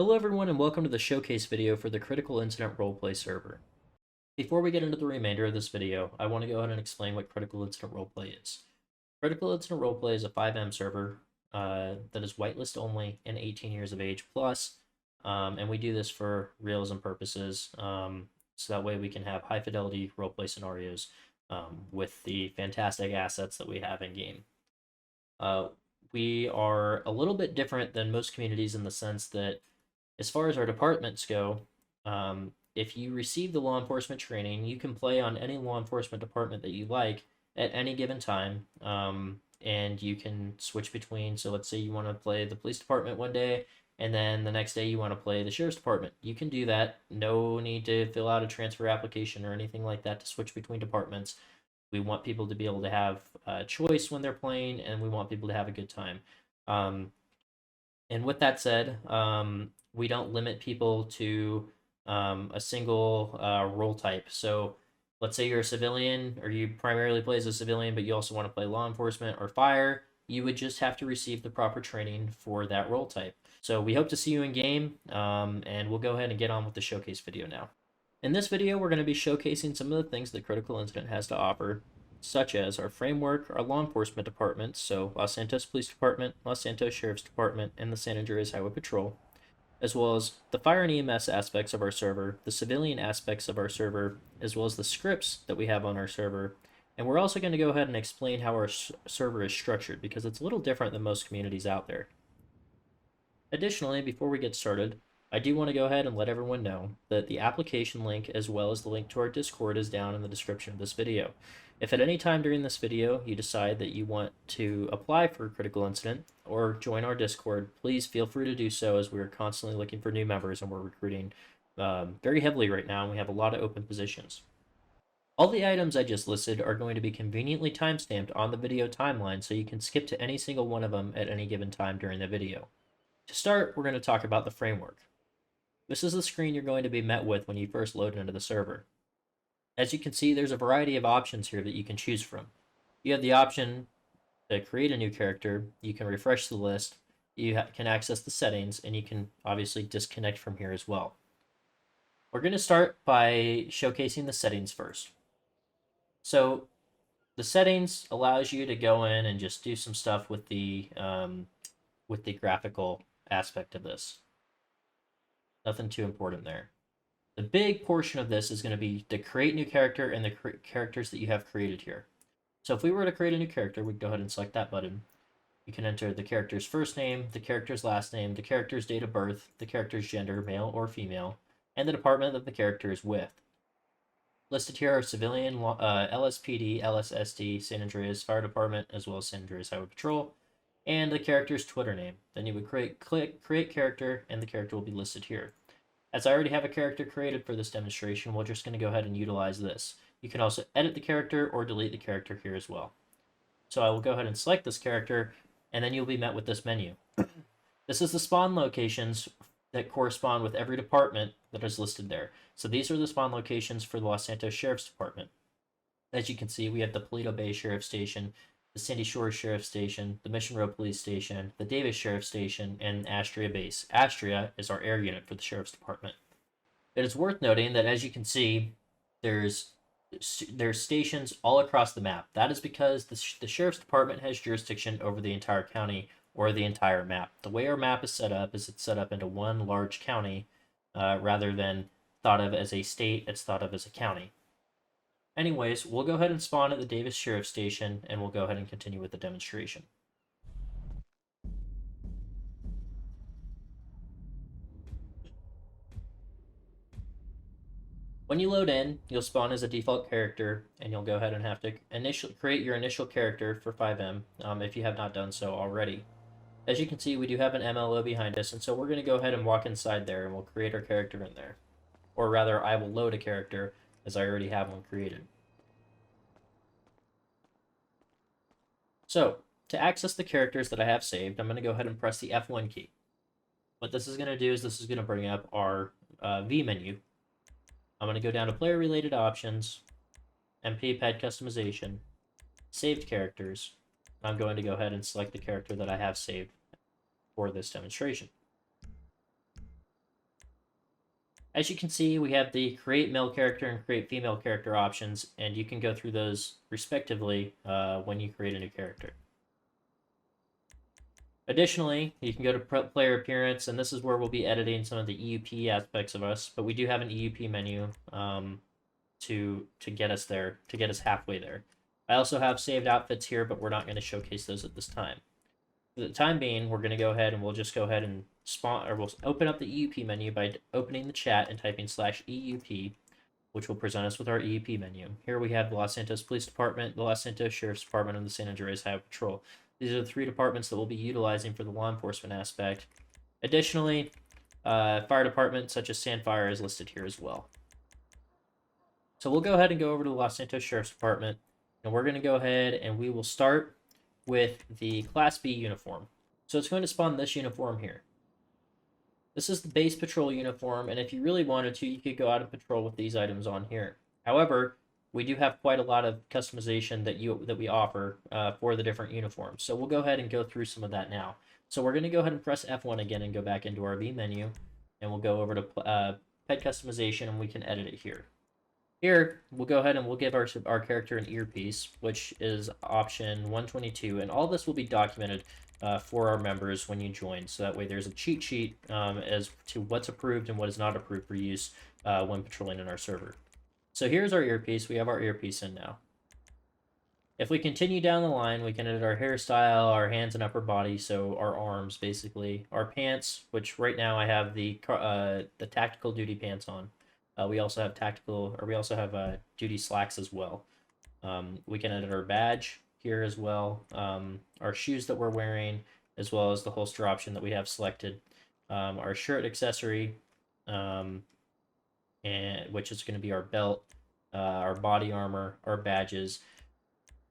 Hello everyone and welcome to the showcase video for the Critical Incident Roleplay server. Before we get into the remainder of this video, I want to go ahead and explain what Critical Incident Roleplay is. Critical Incident Roleplay is a FiveM server that is whitelist only and 18 years of age plus, and we do this for realism purposes, so that way we can have high fidelity roleplay scenarios with the fantastic assets that we have in game. We are a little bit different than most communities in the sense that as far as our departments go, if you receive the law enforcement training, you can play on any law enforcement department that you like at any given time, and you can switch between. So let's say you want to play the police department one day, and then the next day you want to play the sheriff's department. You can do that. No need to fill out a transfer application or anything like that to switch between departments. We want people to be able to have a choice when they're playing, and we want people to have a good time. And with that said, we don't limit people to a single role type. So let's say you're a civilian, or you primarily play as a civilian, but you also want to play law enforcement or fire. You would just have to receive the proper training for that role type. So we hope to see you in game, and we'll go ahead and get on with the showcase video now. In this video, we're going to be showcasing some of the things that Critical Incident has to offer, such as our framework, our law enforcement departments, so Los Santos Police Department, Los Santos Sheriff's Department, and the San Andreas Highway Patrol, as well as the fire and EMS aspects of our server, the civilian aspects of our server, as well as the scripts that we have on our server. And we're also going to go ahead and explain how our server is structured, because it's a little different than most communities out there. Additionally, before we get started, I do want to go ahead and let everyone know that the application link as well as the link to our Discord is down in the description of this video. If at any time during this video you decide that you want to apply for Critical Incident or join our Discord, please feel free to do so, as we are constantly looking for new members and we're recruiting very heavily right now, and we have a lot of open positions. All the items I just listed are going to be conveniently timestamped on the video timeline, so you can skip to any single one of them at any given time during the video. To start, we're going to talk about the framework. This is the screen you're going to be met with when you first load into the server. As you can see, there's a variety of options here that you can choose from. You have the option to create a new character, you can refresh the list, you can access the settings, and you can obviously disconnect from here as well. We're going to start by showcasing the settings first. So the settings allows you to go in and just do some stuff with the graphical aspect of this. Nothing too important there. The big portion of this is going to be to create new character and the characters that you have created here. So if we were to create a new character, we'd go ahead and select that button. You can enter the character's first name, the character's last name, the character's date of birth, the character's gender, male or female, and the department that the character is with. Listed here are civilian, LSPD, LSSD, San Andreas Fire Department, as well as San Andreas Highway Patrol, and the character's Twitter name. Then you would click create character, and the character will be listed here. As I already have a character created for this demonstration, we're just going to go ahead and utilize this. You can also edit the character or delete the character here as well. So I will go ahead and select this character, and then you'll be met with this menu. This is the spawn locations that correspond with every department that is listed there. So these are the spawn locations for the Los Santos Sheriff's Department. As you can see, we have the Paleto Bay Sheriff Station, the Sandy Shores Sheriff Station, the Mission Road Police Station, the Davis Sheriff Station, and Astria Base. Astria is our air unit for the Sheriff's Department. It is worth noting that, as you can see, there's stations all across the map. That is because the Sheriff's Department has jurisdiction over the entire county or the entire map. The way our map is set up is it's set up into one large county rather than thought of as a state. It's thought of as a county. Anyways, we'll go ahead and spawn at the Davis Sheriff Station, and we'll go ahead and continue with the demonstration. When you load in, you'll spawn as a default character, and you'll go ahead and have to create your initial character for FiveM if you have not done so already. As you can see, we do have an MLO behind us, and so we're going to go ahead and walk inside there, and we'll create our character in there. Or rather, I will load a character, as I already have one created. So, to access the characters that I have saved, I'm going to go ahead and press the F1 key. What this is going to do is this is going to bring up our V menu. I'm going to go down to Player Related Options, MP Pad Customization, Saved Characters. I'm going to go ahead and select the character that I have saved for this demonstration. As you can see, we have the create male character and create female character options, and you can go through those respectively when you create a new character. Additionally, you can go to player appearance, and this is where we'll be editing some of the EUP aspects of us, but we do have an EUP menu to get us there, to get us halfway there. I also have saved outfits here, but we're not going to showcase those at this time. For the time being, we're going to go ahead and we'll just go ahead and we'll open up the EUP menu by opening the chat and typing /EUP, which will present us with our EUP menu. Here we have the Los Santos Police Department, the Los Santos Sheriff's Department, and the San Andreas Highway Patrol. These are the 3 departments that we'll be utilizing for the law enforcement aspect. Additionally, fire departments such as San Fire is listed here as well. So we'll go ahead and go over to the Los Santos Sheriff's Department, and we're going to go ahead and we will start with the Class B uniform. So it's going to spawn this uniform here. This is the base patrol uniform, and if you really wanted to, you could go out and patrol with these items on here. However, we do have quite a lot of customization that we offer for the different uniforms. So we'll go ahead and go through some of that now. So we're going to go ahead and press F1 again and go back into our V menu, and we'll go over to pet customization, and we can edit it here. Here, we'll go ahead and we'll give our character an earpiece, which is option 122, and all this will be documented for our members when you join, so that way there's a cheat sheet as to what's approved and what is not approved for use when patrolling in our server. So here's our earpiece. We have our earpiece in now. If we continue down the line, we can edit our hairstyle, our hands and upper body, so our arms basically, our pants, which right now I have the tactical duty pants on. We also have duty slacks as well. We can edit our badge here as well, our shoes that we're wearing, as well as the holster option that we have selected, our shirt accessory, and which is going to be our belt, our body armor, our badges,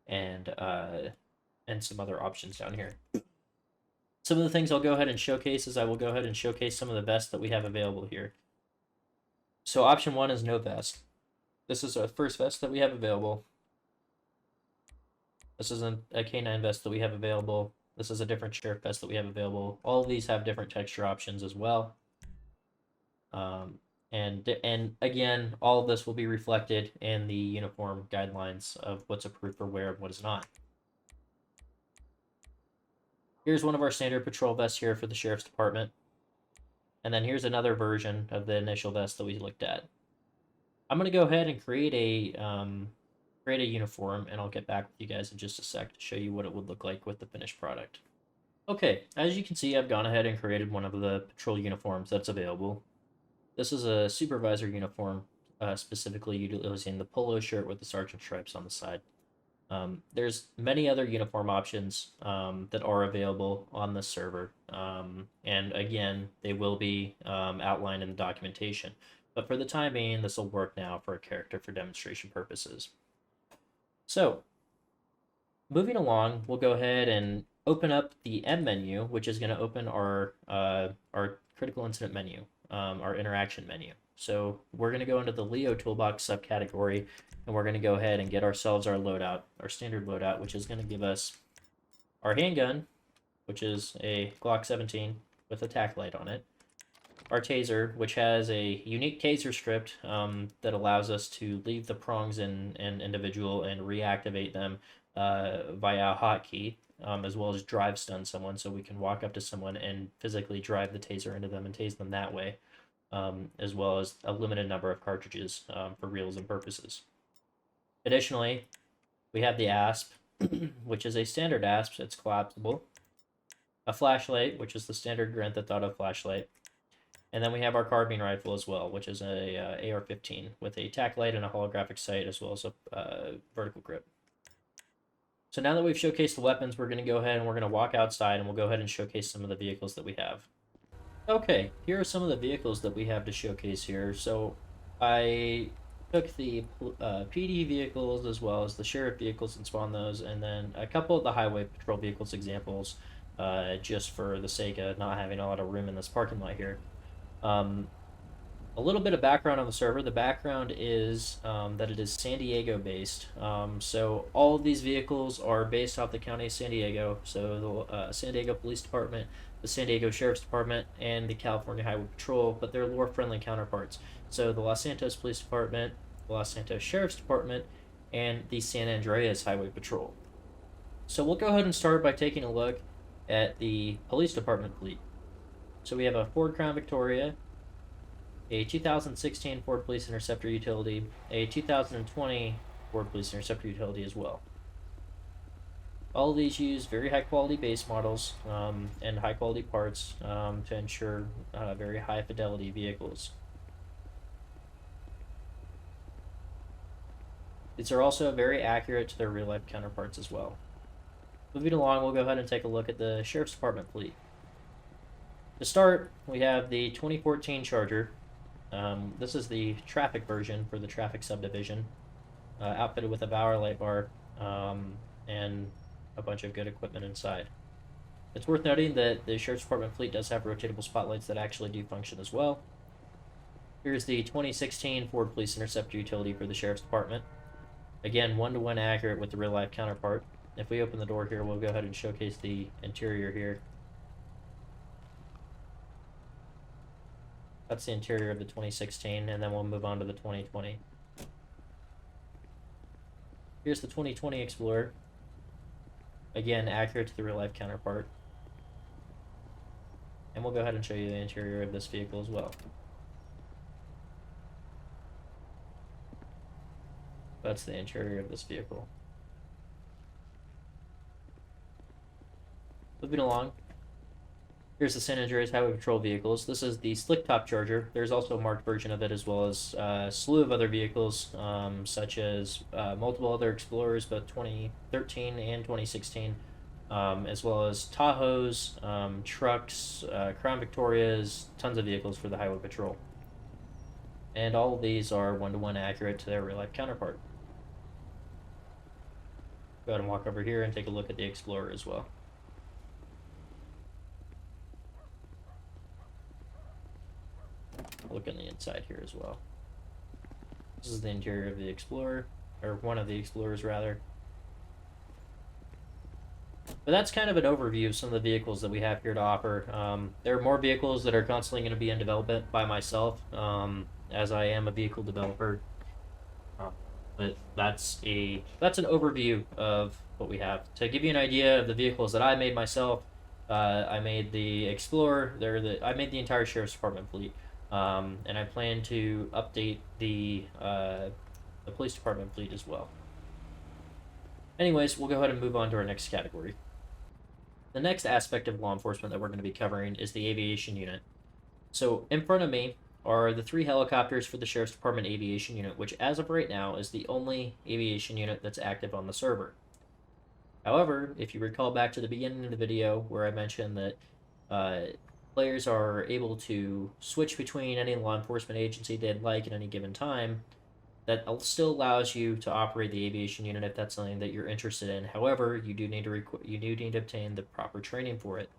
and some other options down here. Some of the things I'll go ahead and showcase is I will go ahead and showcase some of the vests that we have available here. So option 1 is no vest. This is our first vest that we have available. This is a K9 vest that we have available. This is a different sheriff vest that we have available. All of these have different texture options as well. And again, all of this will be reflected in the uniform guidelines of what's approved for wear and what is not. Here's one of our standard patrol vests here for the sheriff's department. And then here's another version of the initial vest that we looked at. I'm going to go ahead and create a uniform, and I'll get back with you guys in just a sec to show you what it would look like with the finished product. Okay, as you can see, I've gone ahead and created one of the patrol uniforms that's available. This is a supervisor uniform, specifically utilizing the polo shirt with the sergeant stripes on the side. There's many other uniform options that are available on this server, and again, they will be outlined in the documentation. But for the time being, this will work now for a character for demonstration purposes. So, moving along, we'll go ahead and open up the M menu, which is going to open our critical incident menu, our interaction menu. So we're going to go into the Leo Toolbox subcategory, and we're going to go ahead and get ourselves our loadout, our standard loadout, which is going to give us our handgun, which is a Glock 17 with a tac light on it, our taser, which has a unique taser script that allows us to leave the prongs in an individual and reactivate them via a hotkey, as well as drive stun someone, so we can walk up to someone and physically drive the taser into them and tase them that way, as well as a limited number of cartridges for reals and purposes. Additionally, we have the ASP, which is a standard ASP, it's collapsible, a flashlight, which is the standard Grand Theft Auto flashlight, and then we have our carbine rifle as well, which is a AR-15 with a tac light and a holographic sight, as well as a vertical grip. So now that we've showcased the weapons, we're going to go ahead and we're going to walk outside, and we'll go ahead and showcase some of the vehicles that we have. Okay, here are some of the vehicles that we have to showcase here. So I took the PD vehicles as well as the sheriff vehicles and spawned those, and then a couple of the highway patrol vehicles examples, just for the sake of not having a lot of room in this parking lot here. A little bit of background on the server. The background is that it is San Diego based. So all of these vehicles are based off the county of San Diego. So the San Diego Police Department the San Diego Sheriff's Department, and the California Highway Patrol, but they're lore-friendly counterparts. So the Los Santos Police Department, the Los Santos Sheriff's Department, and the San Andreas Highway Patrol. So we'll go ahead and start by taking a look at the police department fleet. So we have a Ford Crown Victoria, a 2016 Ford Police Interceptor utility, a 2020 Ford Police Interceptor utility as well. All of these use very high quality base models and high quality parts to ensure very high fidelity vehicles. These are also very accurate to their real life counterparts as well. Moving along, we'll go ahead and take a look at the Sheriff's Department fleet. To start, we have the 2014 Charger. This is the traffic version for the traffic subdivision, outfitted with a Bauer light bar and a bunch of good equipment inside. It's worth noting that the Sheriff's Department fleet does have rotatable spotlights that actually do function as well. Here's the 2016 Ford Police Interceptor utility for the Sheriff's Department. Again, one-to-one accurate with the real-life counterpart. If we open the door here, we'll go ahead and showcase the interior here. That's the interior of the 2016, and then we'll move on to the 2020. Here's the 2020 Explorer. Again, accurate to the real-life counterpart. And we'll go ahead and show you the interior of this vehicle as well. That's the interior of this vehicle. Moving along, here's the San Andreas Highway Patrol vehicles. This is the Slick Top Charger. There's also a marked version of it, as well as a slew of other vehicles, such as multiple other Explorers, both 2013 and 2016, as well as Tahoes, trucks, Crown Victorias, tons of vehicles for the Highway Patrol. And all of these are one-to-one accurate to their real-life counterpart. Go ahead and walk over here and take a look at the Explorer as well. Look on the inside here as well. This is the interior of the Explorer, or one of the Explorers rather. But that's kind of an overview of some of the vehicles that we have here to offer. There are more vehicles that are constantly going to be in development by myself, as I am a vehicle developer. But that's an overview of what we have. To give you an idea of the vehicles that I made myself, I made the Explorer. I made the entire Sheriff's Department fleet. And I plan to update the police department fleet as well. Anyways, we'll go ahead and move on to our next category. The next aspect of law enforcement that we're going to be covering is the aviation unit. So in front of me are the 3 helicopters for the Sheriff's Department aviation unit, which as of right now is the only aviation unit that's active on the server. However, if you recall back to the beginning of the video where I mentioned that players are able to switch between any law enforcement agency they'd like at any given time, that still allows you to operate the aviation unit if that's something that you're interested in. However, you do need to obtain the proper training for it.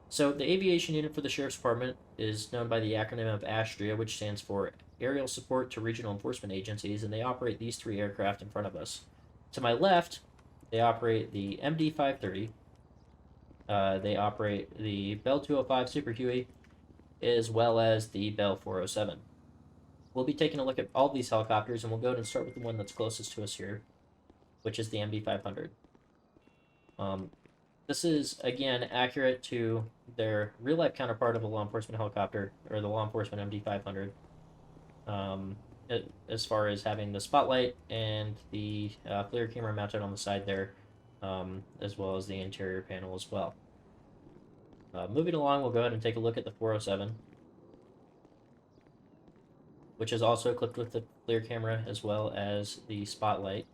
So the aviation unit for the Sheriff's Department is known by the acronym of ASTRIA, which stands for Aerial Support to Regional Enforcement Agencies, and they operate these 3 aircraft in front of us. To my left, they operate the MD-530. They operate the Bell 205 Super Huey, as well as the Bell 407. We'll be taking a look at all of these helicopters, and we'll go ahead and start with the one that's closest to us here, which is the MD-500. This is, again, accurate to their real-life counterpart of a law enforcement helicopter, or the law enforcement MD-500, as far as having the spotlight and the FLIR camera mounted on the side there, as well as the interior panel as well. Moving along, we'll go ahead and take a look at the 407, which is also equipped with the FLIR camera as well as the spotlight.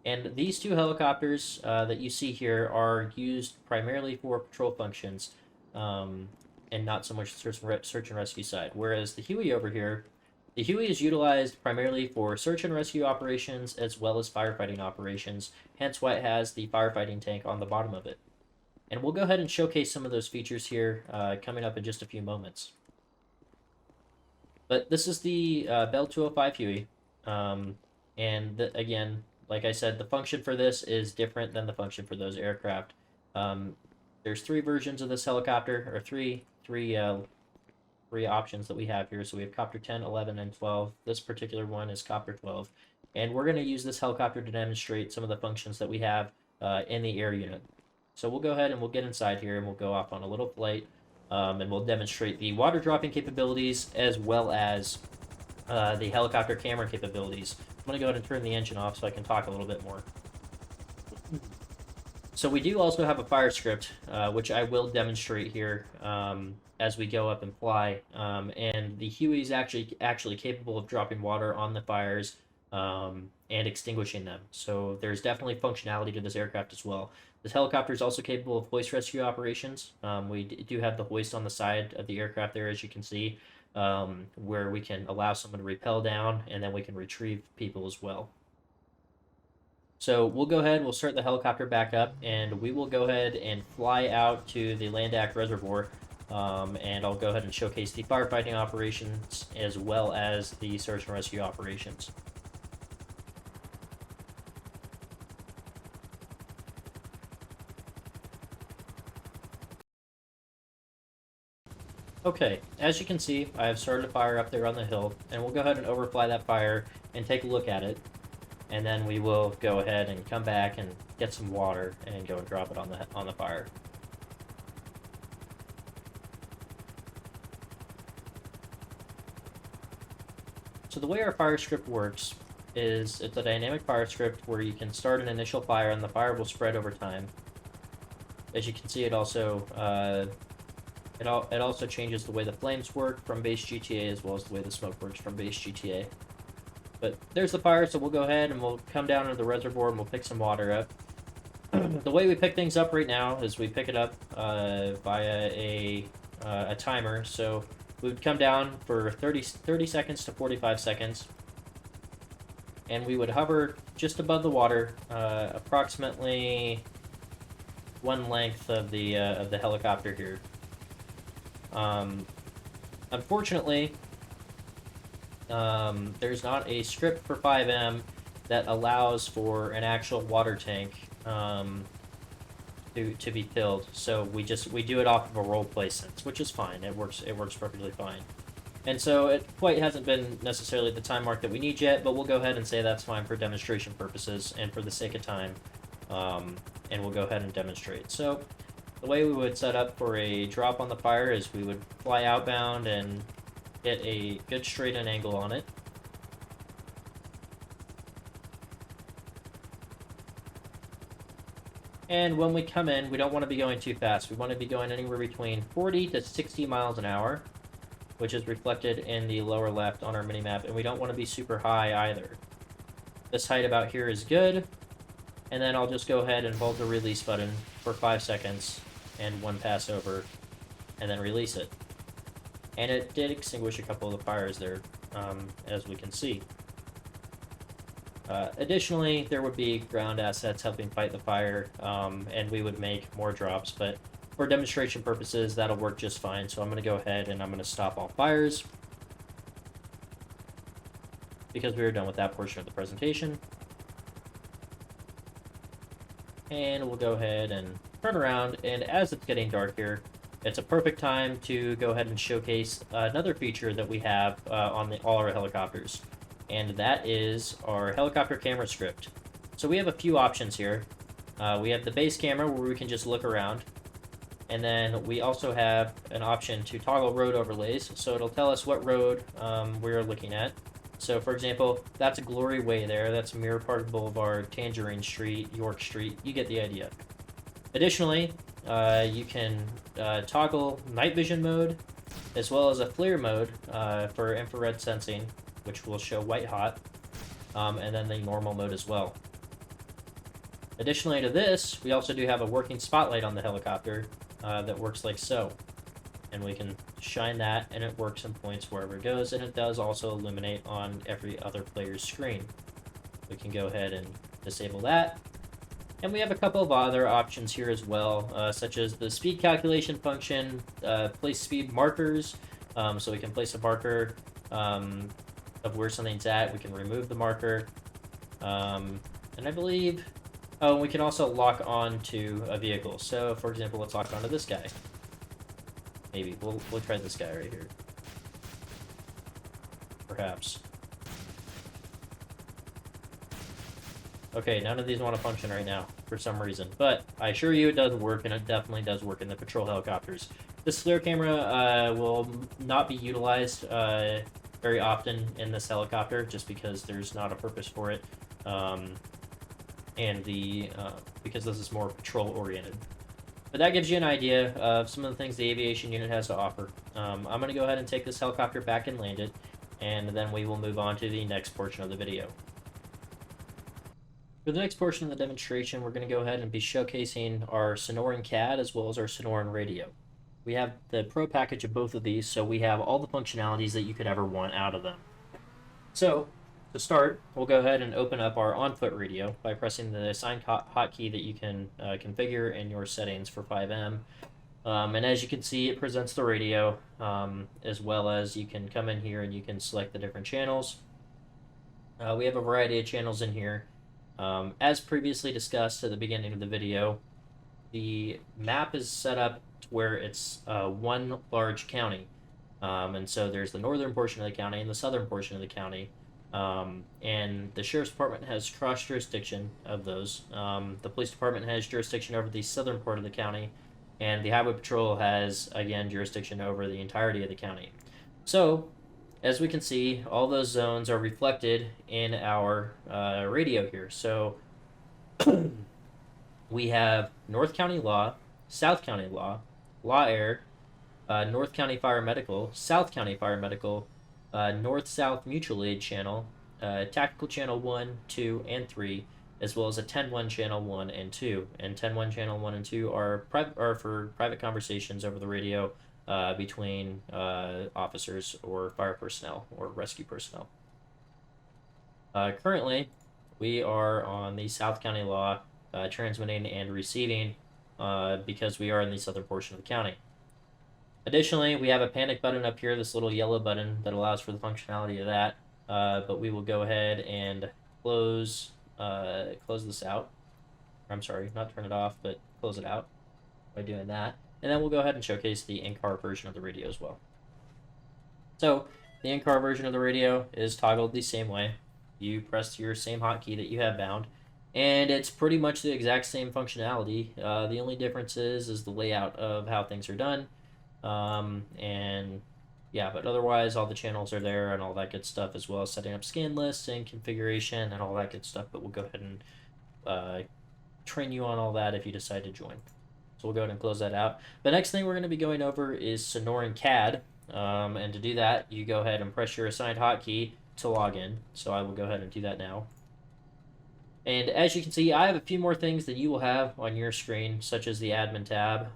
And these 2 helicopters that you see here are used primarily for patrol functions, and not so much search and rescue side. Whereas the Huey over here, the Huey is utilized primarily for search and rescue operations as well as firefighting operations, hence why it has the firefighting tank on the bottom of it. And we'll go ahead and showcase some of those features here coming up in just a few moments. But this is the Bell 205 Huey, and again, like I said, the function for this is different than the function for those aircraft. There's 3 versions of this helicopter, or three options that we have here. So we have Copter 10, 11, and 12. This particular one is Copter 12. And we're going to use this helicopter to demonstrate some of the functions that we have in the air unit. So we'll go ahead and we'll get inside here and we'll go off on a little flight. And we'll demonstrate the water dropping capabilities as well as the helicopter camera capabilities. I'm going to go ahead and turn the engine off so I can talk a little bit more. So we do also have a fire script, which I will demonstrate here as we go up and fly. And the Huey is actually capable of dropping water on the fires and extinguishing them. So there's definitely functionality to this aircraft as well. This helicopter is also capable of hoist rescue operations. We do have the hoist on the side of the aircraft there, as you can see, where we can allow someone to rappel down, and then we can retrieve people as well. So we'll go ahead, we'll start the helicopter back up, and we will go ahead and fly out to the Landak Reservoir, and I'll go ahead and showcase the firefighting operations as well as the search and rescue operations. Okay, as you can see, I have started a fire up there on the hill, and we'll go ahead and overfly that fire and take a look at it. And then we will go ahead and come back and get some water and go and drop it on the fire. So the way our fire script works is it's a dynamic fire script where you can start an initial fire and the fire will spread over time. As you can see, it also changes the way the flames work from base GTA as well as the way the smoke works from base GTA. But there's the fire, so we'll go ahead and we'll come down to the reservoir and we'll pick some water up. The way we pick things up right now is we pick it up via a timer. So we would come down for 30 seconds to 45 seconds. And we would hover just above the water, approximately one length of the helicopter here. Unfortunately, there's not a script for FiveM that allows for an actual water tank to be filled. So we do it off of a roleplay sense, which is fine. It works perfectly fine. And so it quite hasn't been necessarily the time mark that we need yet, but we'll go ahead and say that's fine for demonstration purposes and for the sake of time. And we'll go ahead and demonstrate. So the way we would set up for a drop on the fire is we would fly outbound and get a good straight-in angle on it. And when we come in, we don't want to be going too fast. We want to be going anywhere between 40 to 60 miles an hour, which is reflected in the lower left on our minimap, and we don't want to be super high either. This height about here is good, and then I'll just go ahead and hold the release button for 5 seconds and one pass over, and then release it. And it did extinguish a couple of the fires there, as we can see. Additionally, there would be ground assets helping fight the fire, and we would make more drops, but for demonstration purposes, that'll work just fine. So I'm going to go ahead and I'm going to stop all fires, because we were done with that portion of the presentation. And we'll go ahead and turn around, and as it's getting dark here, it's a perfect time to go ahead and showcase another feature that we have on all our helicopters, and that is our helicopter camera script. So we have a few options here. We have the base camera where we can just look around, and then we also have an option to toggle road overlays, so it'll tell us what road we're looking at. So for example, that's a Glory Way there, that's Mirror Park Boulevard, Tangerine Street, York Street, you get the idea. Additionally, you can toggle night vision mode, as well as a FLIR mode for infrared sensing, which will show white hot, and then the normal mode as well. Additionally to this, we also do have a working spotlight on the helicopter that works like so. And we can shine that, and it works and points wherever it goes, and it does also illuminate on every other player's screen. We can go ahead and disable that. And we have a couple of other options here as well, such as the speed calculation function, place speed markers, so we can place a marker of where something's at. We can remove the marker, and I believe Oh, and we can also lock on to a vehicle. So, for example, let's lock onto this guy. Maybe. We'll try this guy right here. Perhaps. Okay, none of these want to function right now, for some reason. But I assure you it does work, and it definitely does work in the patrol helicopters. This FLIR camera will not be utilized very often in this helicopter, just because there's not a purpose for it. And because this is more patrol-oriented. But that gives you an idea of some of the things the aviation unit has to offer. I'm going to go ahead and take this helicopter back and land it, and then we will move on to the next portion of the video. For the next portion of the demonstration, we're going to go ahead and be showcasing our Sonoran CAD as well as our Sonoran Radio. We have the Pro package of both of these, so we have all the functionalities that you could ever want out of them. So, to start, we'll go ahead and open up our on-foot radio by pressing the assigned hotkey that you can configure in your settings for FiveM. And as you can see, it presents the radio, as well as you can come in here and you can select the different channels. We have a variety of channels in here. As previously discussed at the beginning of the video, the map is set up to where it's one large county. And so there's the northern portion of the county and the southern portion of the county. And the Sheriff's Department has cross-jurisdiction of those. The Police Department has jurisdiction over the southern part of the county, and the Highway Patrol has, again, jurisdiction over the entirety of the county. So, as we can see, all those zones are reflected in our radio here. So, we have North County Law, South County Law, Law Air, North County Fire Medical, South County Fire Medical, North-South Mutual Aid Channel, Tactical Channel 1, 2, and 3, as well as a 10-1 Channel 1 and 2. And 10-1 Channel 1 and 2 are for private conversations over the radio between officers or fire personnel or rescue personnel. Currently, we are on the South County Law transmitting and receiving because we are in the southern portion of the county. Additionally, we have a panic button up here, this little yellow button that allows for the functionality of that, but we will go ahead and close this out. I'm sorry, not turn it off, but close it out by doing that. And then we'll go ahead and showcase the in-car version of the radio as well. So, the in-car version of the radio is toggled the same way. You press your same hotkey that you have bound, and it's pretty much the exact same functionality. The only difference is the layout of how things are done. And yeah, but otherwise all the channels are there and all that good stuff, as well as setting up scan lists and configuration and all that good stuff. But we'll go ahead and train you on all that if you decide to join. So we'll go ahead and close that out. The next thing we're going to be going over is Sonoran CAD. And to do that, you go ahead and press your assigned hotkey to log in. So I will go ahead and do that now. And as you can see, I have a few more things that you will have on your screen, such as the admin tab,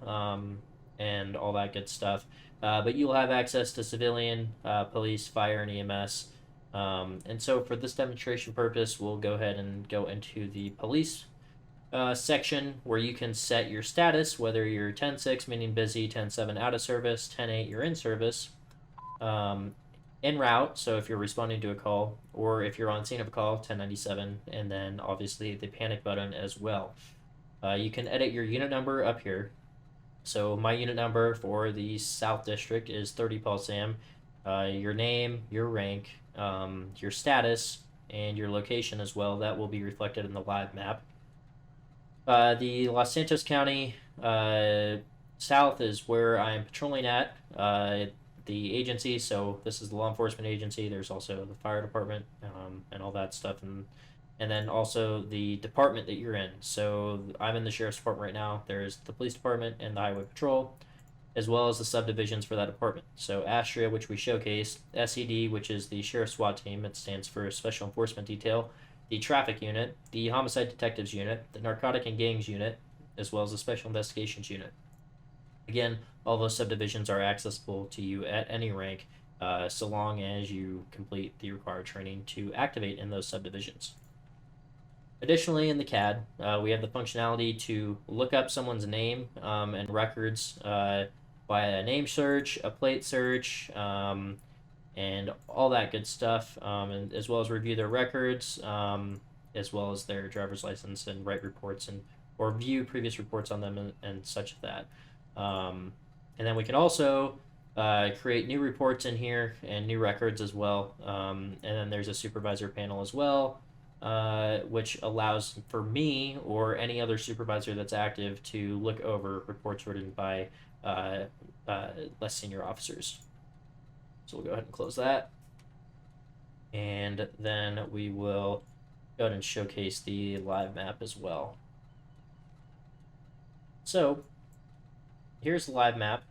and all that good stuff. But you'll have access to civilian, police, fire, and EMS. And so for this demonstration purpose, we'll go ahead and go into the police section, where you can set your status, whether you're 10-6, meaning busy, 10-7, out of service, 10-8, you're in service, en route, so if you're responding to a call, or if you're on scene of a call, 1097, and then obviously the panic button as well. You can edit your unit number up here. So my unit number for the South District is 30 Paul Sam. Your name, your rank, your status, and your location as well. That will be reflected in the live map. The Los Santos County South is where I'm patrolling at. The agency, so this is the law enforcement agency. There's also the fire department and all that stuff, and then also the department that you're in. So I'm in the Sheriff's Department right now. There's the Police Department and the Highway Patrol, as well as the subdivisions for that department. So Astria, which we showcased, SED, which is the Sheriff's SWAT team. It stands for Special Enforcement Detail. The Traffic Unit, the Homicide Detectives Unit, the Narcotic and Gangs Unit, as well as the Special Investigations Unit. Again, all those subdivisions are accessible to you at any rank, so long as you complete the required training to activate in those subdivisions. Additionally, in the CAD, we have the functionality to look up someone's name and records via a name search, a plate search, and all that good stuff, and as well as review their records, as well as their driver's license, and write reports and or view previous reports on them and such as that. And then we can also create new reports in here and new records as well. And then there's a supervisor panel as well, which allows for me or any other supervisor that's active to look over reports written by less senior officers. So we'll go ahead and close that. And then we will go ahead and showcase the live map as well. So here's the live map.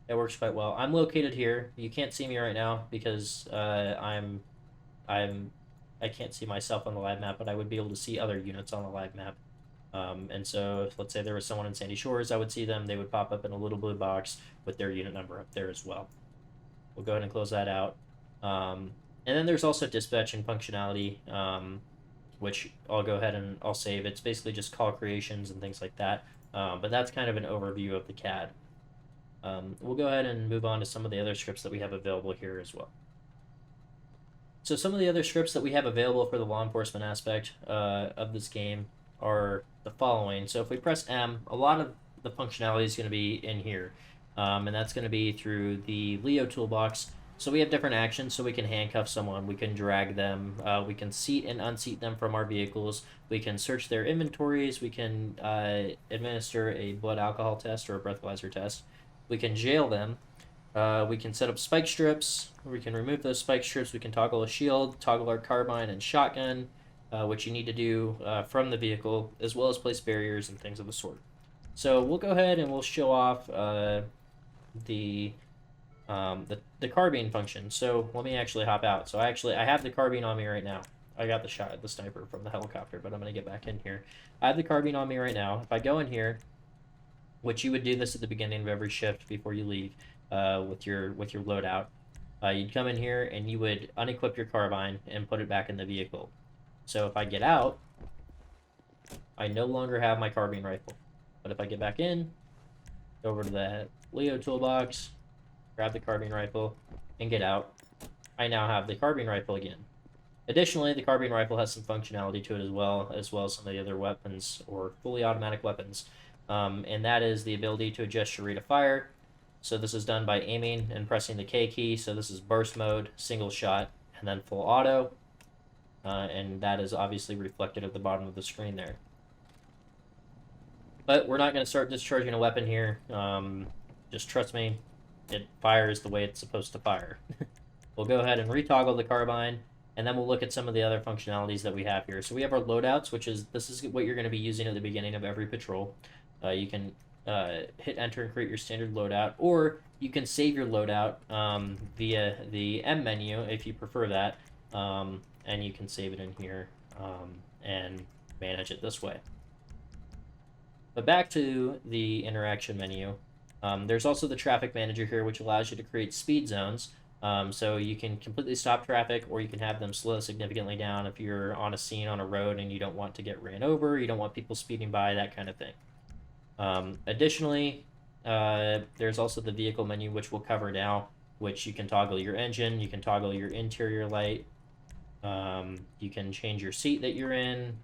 It works quite well. I'm located here. You can't see me right now because I can't see myself on the live map, but I would be able to see other units on the live map. And so if, let's say there was someone in Sandy Shores, I would see them. They would pop up in a little blue box with their unit number up there as well. We'll go ahead and close that out. And then there's also dispatching functionality, which I'll go ahead and I'll save. It's basically just call creations and things like that. But that's kind of an overview of the CAD. We'll go ahead and move on to some of the other scripts that we have available here as well. So some of the other scripts that we have available for the law enforcement aspect of this game are the following. So if we press M, a lot of the functionality is going to be in here. And that's going to be through the Leo toolbox. So we have different actions, so we can handcuff someone, we can drag them, we can seat and unseat them from our vehicles, we can search their inventories, we can administer a blood alcohol test or a breathalyzer test, we can jail them, we can set up spike strips, we can remove those spike strips, we can toggle a shield, toggle our carbine and shotgun, which you need to do from the vehicle, as well as place barriers and things of the sort. So we'll go ahead and we'll show off the carbine function. So let me actually hop out. So I have the carbine on me right now. I got the shot at the sniper from the helicopter, but I'm going to get back in here. I have the carbine on me right now. If I go in here, which you would do this at the beginning of every shift before you leave with your loadout, you'd come in here and you would unequip your carbine and put it back in the vehicle. So if I get out, I no longer have my carbine rifle. But if I get back in, go over to the Leo toolbox, grab the carbine rifle, and get out, I now have the carbine rifle again. Additionally, the carbine rifle has some functionality to it as well as some of the other weapons or fully automatic weapons. And that is the ability to adjust your rate of fire. So this is done by aiming and pressing the K key. So this is burst mode, single shot, and then full auto. And that is obviously reflected at the bottom of the screen there. But we're not going to start discharging a weapon here. Just trust me, it fires the way it's supposed to fire. We'll go ahead and retoggle the carbine, and then we'll look at some of the other functionalities that we have here. So we have our loadouts, this is what you're going to be using at the beginning of every patrol. You can hit enter and create your standard loadout, or you can save your loadout via the M menu if you prefer that, and you can save it in here and manage it this way. But back to the interaction menu, there's also the traffic manager here, which allows you to create speed zones. So you can completely stop traffic, or you can have them slow significantly down if you're on a scene on a road and you don't want to get ran over, you don't want people speeding by, that kind of thing. Additionally, there's also the vehicle menu, which we'll cover now, which you can toggle your engine, you can toggle your interior light, you can change your seat that you're in,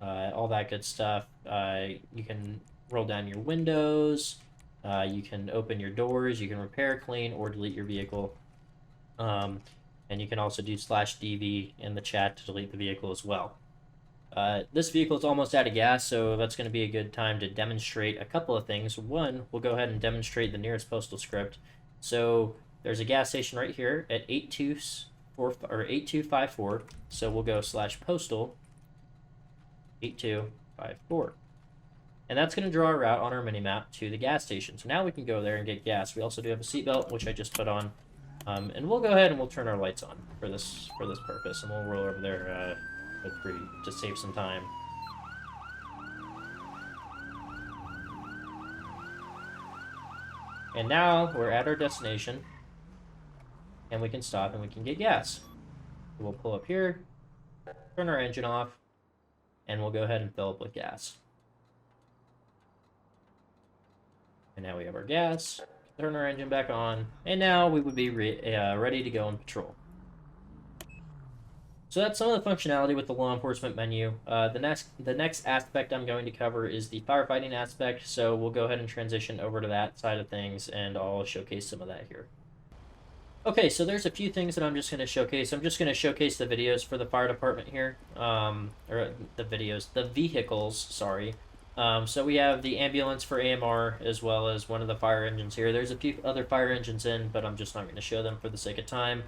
all that good stuff. You can roll down your windows, you can open your doors, you can repair, clean, or delete your vehicle. And you can also do /DV in the chat to delete the vehicle as well. This vehicle is almost out of gas, so that's going to be a good time to demonstrate a couple of things. One, we'll go ahead and demonstrate the nearest postal script. So there's a gas station right here at 8254, so we'll go /postal 8254. And that's going to draw a route on our mini-map to the gas station. So now we can go there and get gas. We also do have a seatbelt, which I just put on. And we'll go ahead and we'll turn our lights on for this purpose, and we'll roll over there to save some time. And now we're at our destination, and we can stop and we can get gas. We'll pull up here, turn our engine off, and we'll go ahead and fill up with gas. And now we have our gas, turn our engine back on, and now we would be ready to go on patrol. So that's some of the functionality with the law enforcement menu. The next aspect I'm going to cover is the firefighting aspect. So we'll go ahead and transition over to that side of things, and I'll showcase some of that here. Okay, so there's a few things that I'm just going to showcase. I'm just going to showcase the videos for the fire department here, or the vehicles, sorry. So we have the ambulance for AMR, as well as one of the fire engines here. There's a few other fire engines in, but I'm just not going to show them for the sake of time.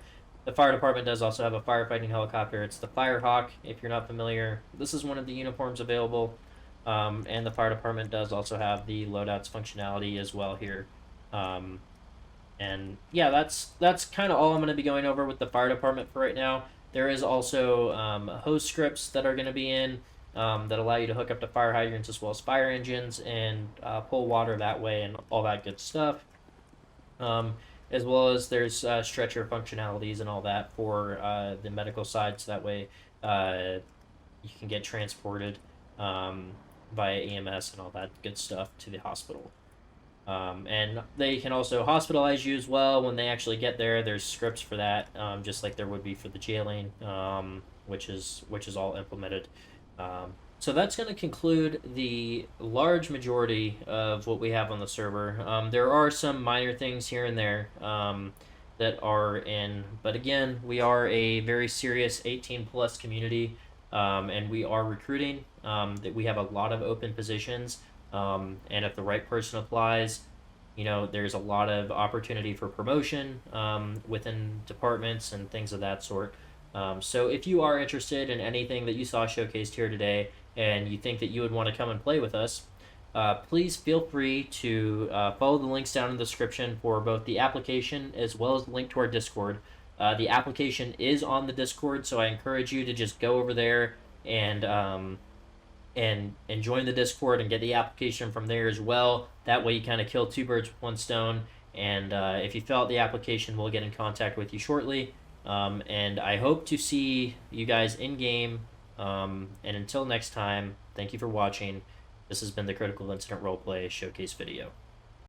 The fire department does also have a firefighting helicopter. It's the Firehawk, if you're not familiar. This is one of the uniforms available, and the fire department does also have the loadouts functionality as well here. And yeah, that's kind of all I'm going to be going over with the fire department for right now. There is also hose scripts that are going to be in that allow you to hook up to fire hydrants as well as fire engines and pull water that way and all that good stuff. As well as there's stretcher functionalities and all that for the medical side, so that way you can get transported via EMS and all that good stuff to the hospital. And they can also hospitalize you as well when they actually get there. There's scripts for that, just like there would be for the jailing, which is all implemented. So that's going to conclude the large majority of what we have on the server. There are some minor things here and there that are in, but again, we are a very serious 18 plus community, and we are recruiting. That we have a lot of open positions. And if the right person applies, there's a lot of opportunity for promotion within departments and things of that sort. So if you are interested in anything that you saw showcased here today and you think that you would want to come and play with us, please feel free to follow the links down in the description for both the application as well as the link to our Discord. The application is on the Discord, so I encourage you to just go over there and join the Discord and get the application from there as well. That way you kind of kill two birds with one stone. And if you fill out the application, we'll get in contact with you shortly. And I hope to see you guys in game. And until next time, thank you for watching. This has been the Critical Incident Roleplay Showcase video.